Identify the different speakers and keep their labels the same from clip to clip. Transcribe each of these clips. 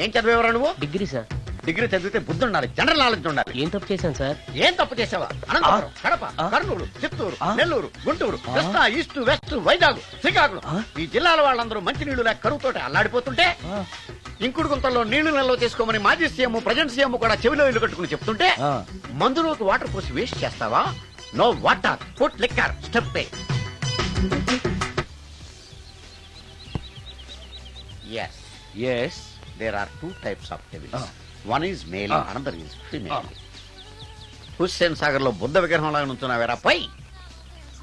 Speaker 1: ఏం చదివేవరా నువ్వు?
Speaker 2: Degree sir.
Speaker 1: Degree చదివితే బుద్ధి ఉండాలి, జనరల్ నాలెడ్జ్ ఉండాలి.
Speaker 2: ఏం తప్పు చేశాను సార్?
Speaker 1: ఏం తప్పు చేసావా? అనంతపురం, కడప, కర్నూలు, చిత్తూరు, నెల్లూరు, గుంటూరు, కృష్ణా, ఈస్ట్, వెస్ట్, వైజాగ్, శ్రీకాకుళం ఈ జిల్లాల వాళ్ళందరూ మంచినీళ్లు లేక కరువుతోటి అల్లాడిపోతుంటే ఇంకుడు గుంతల్లో నీళ్లు నిల్వ చేసుకోమని మాజీ సీఎం ప్రజెంట్ సీఎం కూడా చెవిలో ఇల్లు కట్టుకుని చెప్తుంటే మందులోకి వాటర్ పోసి వేస్ట్ చేస్తావా? No water, put liquor, step A. Yes, there are two types of devils. One is male, another is female. Hussain Sagar లో బుద్ధ విగ్రహం లాగా నుంచున్నావేరా పై.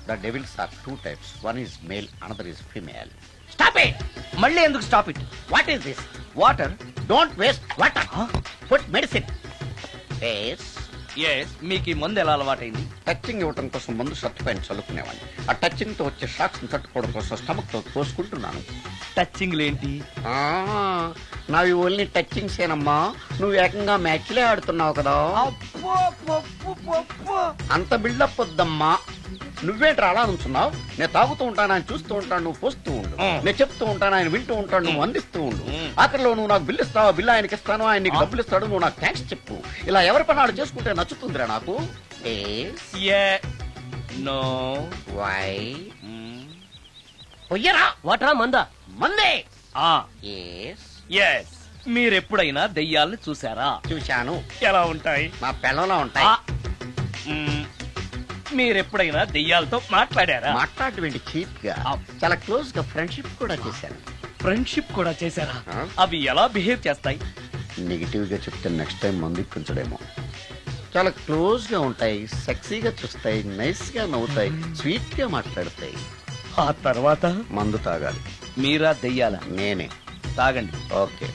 Speaker 1: The devils are two types. One is male, another is female. Stop it!
Speaker 3: మళ్ళీ ఎందుకు stop it?
Speaker 1: What is this?
Speaker 3: Water.
Speaker 1: Don't waste water. Put medicine. Yes.
Speaker 3: మీకు ఈ మందు ఎలా అలవాటైంది?
Speaker 1: టచింగ్ ఇవ్వడం కోసం ముందు షర్ట్ పైన చల్లుకునేవాడిని. ఆ టచింగ్ తో వచ్చే షాక్స్ ని తట్టుకోవడం కోసం స్టమక్ తో పోసుకుంటున్నాను.
Speaker 3: టచింగ్ లేంటి?
Speaker 1: నావి ఓన్లీ టచింగ్స్ ఏనమ్మా. నువ్వు ఏకంగా మ్యాచ్లే ఆడుతున్నావు కదా. అంత బిల్డప్ వద్దమ్మా. నువ్వేంట్రా అలా నుంచున్నావు? నేను తాగుతూ ఉంటాను, ఆయన చూస్తూ ఉంటాను, నువ్వు పోస్తూ ఉండు. నేను చెప్తూ ఉంటాను, ఆయన వింటూ ఉంటాడు, నువ్వు అందిస్తూ ఉండు. ఆఖరిలో నువ్వు నాకు బిల్లు ఇస్తావా, బిల్లు ఆయనకి ఇస్తాను, ఆయన నీకు డబ్బులు ఇస్తాడు, నువ్వు నాకు థ్యాంక్స్ చెప్పు. ఇలా ఎవరి పని ఆడు చేసుకుంటే నచ్చుతుందిరా నాకు.
Speaker 3: నో.
Speaker 1: వై? పొయ్యరా.
Speaker 2: వాటరా మందా?
Speaker 1: మందే.
Speaker 3: మీరెప్పుడైనా దెయ్యాల్ని చూసారా?
Speaker 1: చూశాను.
Speaker 3: ఎలా ఉంటాయి?
Speaker 1: మా పిల్లలా ఉంటాయి.
Speaker 3: మీరెప్పుడైనా దెయ్యాలతో మాట్లాడారా?
Speaker 1: మాట్లాడేంటి చీప్ గా, చాలా క్లోజ్ గా ఫ్రెండ్షిప్ కూడా చేశాను.
Speaker 3: ఫ్రెండ్షిప్ కూడా చేశారా? అవి ఎలా బిహేవ్ చేస్తాయి?
Speaker 1: నెగిటివ్ గా చెప్తే నెక్స్ట్ టైం మందు ఇప్పించడేమో. చాలా క్లోజ్ గా ఉంటాయి, సెక్సీగా చూస్తాయి, నైస్ గా నవ్వుతాయి, స్వీట్ గా మాట్లాడతాయి.
Speaker 3: ఆ తర్వాత
Speaker 1: మందు తాగాలి.
Speaker 3: మీరా దెయ్యాల?
Speaker 1: నేనే.
Speaker 3: తాగండి.
Speaker 1: ఓకే.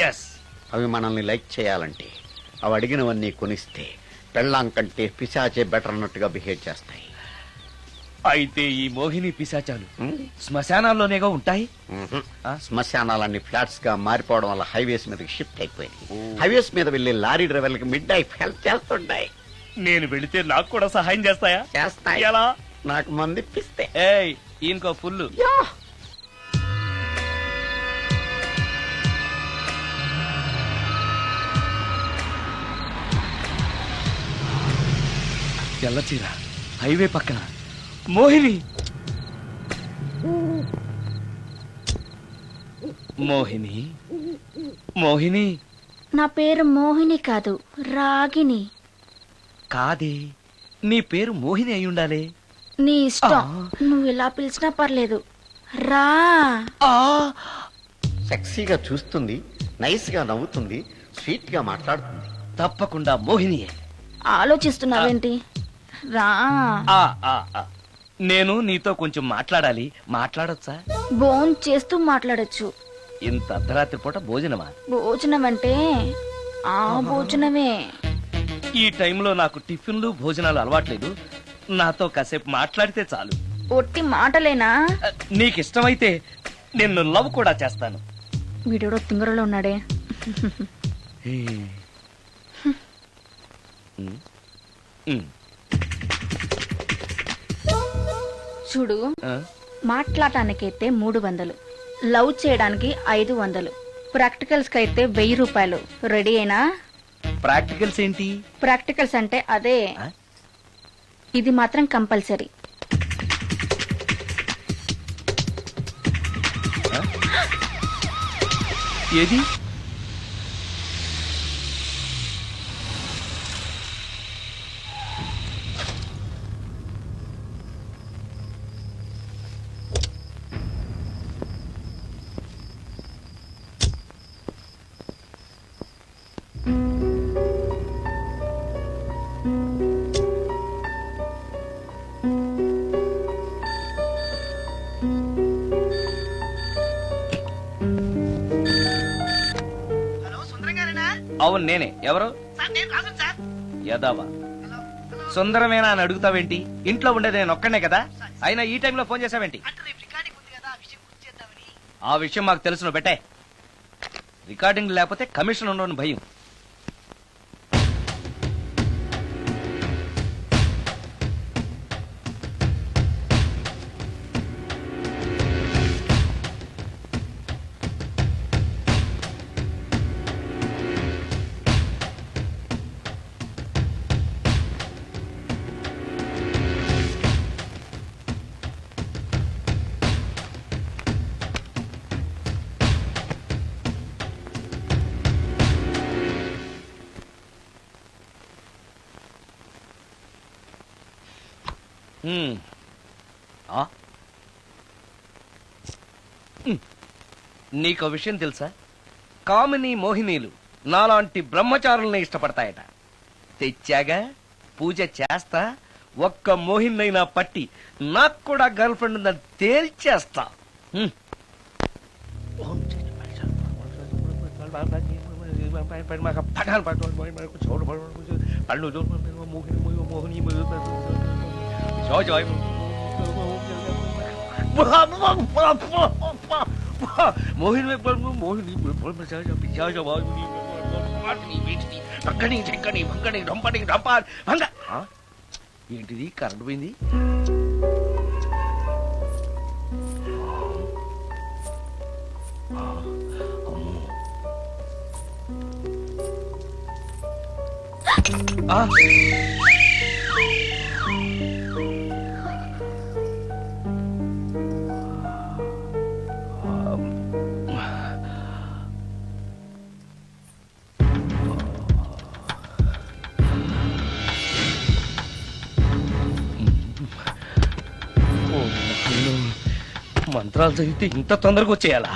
Speaker 1: ఎస్. అవి మనల్ని లైక్ చేయాలంటే అవి అడిగినవన్నీ కొనిస్తే పెళ్ళాం కంటే పిశాచే బెటర్ అన్నట్టుగా బిహేవ్ చేస్తాయి.
Speaker 3: అయితే ఈ మోహిని పిశాచాలు శ్మశానాల్లోనేగా ఉంటాయి?
Speaker 1: శ్మశానాలన్నీ ఫ్లాట్స్ గా మారిపోవడం వల్ల హైవేస్ మీదకి షిఫ్ట్ అయిపోయింది. హైవేస్ మీద వెళ్లి లారీ డ్రైవర్లకి మిడ్ నైట్ హెల్ప్ చేస్తుంటాయి.
Speaker 3: నేను వెళితే నాకు కూడా సహాయం చేస్తాయా?
Speaker 1: చేస్తాయి.
Speaker 3: ఎలా?
Speaker 1: నాకు మంది ఇప్పిస్తే.
Speaker 3: ఈయనకో ఫుల్. తెల్లచీర, హైవే పక్కన మోహిని. మోహిని, మోహిని.
Speaker 4: నా పేరు మోహిని కాదు, రాగిని.
Speaker 3: కాదే, నీ పేరు మోహిని అయి ఉండాలి.
Speaker 4: నీ ఇష్టం, నువ్వు ఇలా పిలిచినా పర్లేదు. రా.
Speaker 1: సెక్సీగా చూస్తుంది, నైస్ గా నవ్వుతుంది, స్వీట్ గా మాట్లాడుతుంది.
Speaker 3: తప్పకుండా మోహినియే.
Speaker 4: ఆలోచిస్తున్నావేంటి? రా.
Speaker 3: నేను నీతో కొంచెం మాట్లాడాలి. మాట్లాడొచ్చా?
Speaker 4: భోజనం చేస్తూ మాట్లాడొచ్చు.
Speaker 3: ఇంత అర్ధరాత్రి పూట భోజనమా?
Speaker 4: భోజనం అంటే ఆ భోజనమే.
Speaker 3: ఈ టైంలో నాకు టిఫిన్లు భోజనాలు అలవాట్లేదు. నాతో కాసేపు మాట్లాడితే చాలు.
Speaker 4: ఒట్టి మాటలేనా?
Speaker 3: నీకిష్టమైతే నిన్ను లవ్ కూడా చేస్తాను.
Speaker 4: వీడెవడో తింగరలో ఉన్నాడే. చూడు, మాట్లాడటానికైతే 300, లవ్ చేయడానికి 500, ప్రాక్టికల్స్ కైతే 1000 రూపాయలు. రెడీ అయినా?
Speaker 3: ప్రాక్టికల్స్ ఏంటి?
Speaker 4: ప్రాక్టికల్స్ అంటే అదే. ఇది మాత్రం కంపల్సరీ.
Speaker 3: ఏది? అవును నేనే. ఎవరు? యదవా సుందరమేనా అని అడుగుతావేంటి? ఇంట్లో ఉండేది నేను ఒక్కనే కదా. అయినా ఈ టైంలో ఫోన్ చేసావేంటి? ఆ విషయం మాకు తెలుసును బెట్టే. రికార్డింగ్ లేకపోతే కమిషన్ ఉండని భయం. నీకో విషయం తెలుసా? కామిని మోహినీలు నాలాంటి బ్రహ్మచారుల్ని ఇష్టపడతాయట. తెచ్చాగా, పూజ చేస్తా, ఒక్క మోహినైనా పట్టి నాకు కూడా గర్ల్ ఫ్రెండ్ ఉందని తేల్చేస్తా. మోహిని మోహిని ఏంటిది? కరెంట్ పోయింది. మంత్రాలు చదివితే ఇంత తొందరగా వచ్చేయాలా?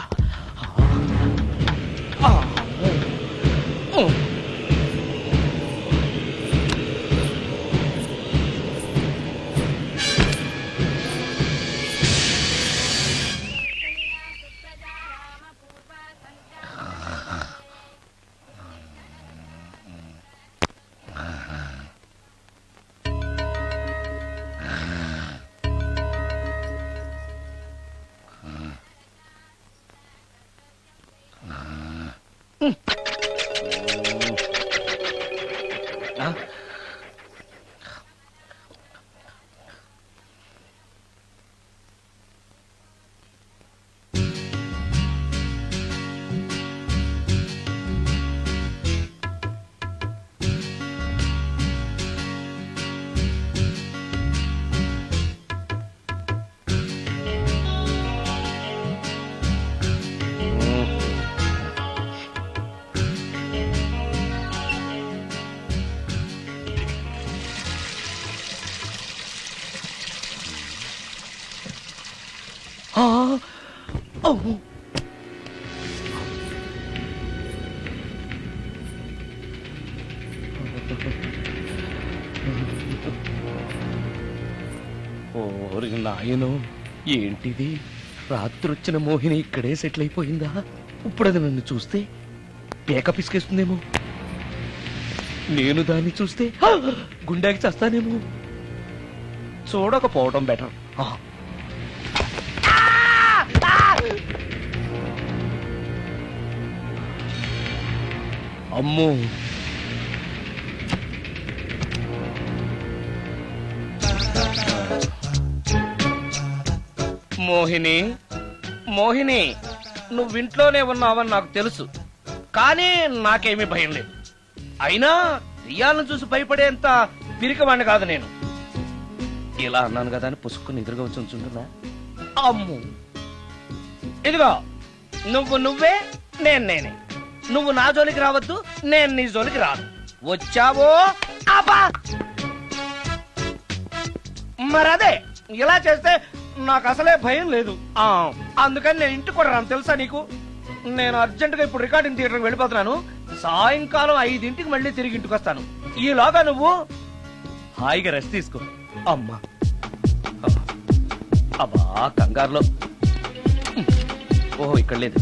Speaker 3: ఓరి నాయనో, ఏంటిది? రాత్రొచ్చిన మోహిని ఇక్కడే సెటిల్ అయిపోయిందా? ఇప్పుడు అది నన్ను చూస్తే పేక పిసికేస్తుందేమో. నేను దాన్ని చూస్తే గుండెకి చేస్తానేమో. చూడకపోవడం బెటర్. అమ్మో, మోహిని మోహిని, నువ్వింట్లోనే ఉన్నావని నాకు తెలుసు, కానీ నాకేమీ భయం లేదు. అయినా రియాలను చూసి భయపడేంత పిరికవాణ్ణి కాదు నేను. ఇలా అన్నాను కదా అని పుసుక్కుని ఎదురుగా వచ్చి ఉంచుంటున్నా. అమ్ము, ఇదిగో నువ్వు నువ్వే, నేను నేనే. నువ్వు నా జోలికి రావద్దు, నేను నీ జోలికి రాను. వచ్చావో అబ్బా, మరదే ఇలా చేస్తే నాకు అసలే భయం లేదు. అందుకని నేను ఇంటికి కూడా రాను, తెలుసా నీకు? నేను అర్జెంటుగా ఇప్పుడు రికార్డింగ్ థియేటర్కి వెళ్ళిపోతున్నాను. సాయంకాలం 5ంటికి మళ్ళీ తిరిగి ఇంటికి వస్తాను. ఈలోగా నువ్వు హాయిగా రెస్ట్ తీసుకో. అమ్మా, అబ్బా కంగారులో. ఓహో, ఇక్కడ లేదు.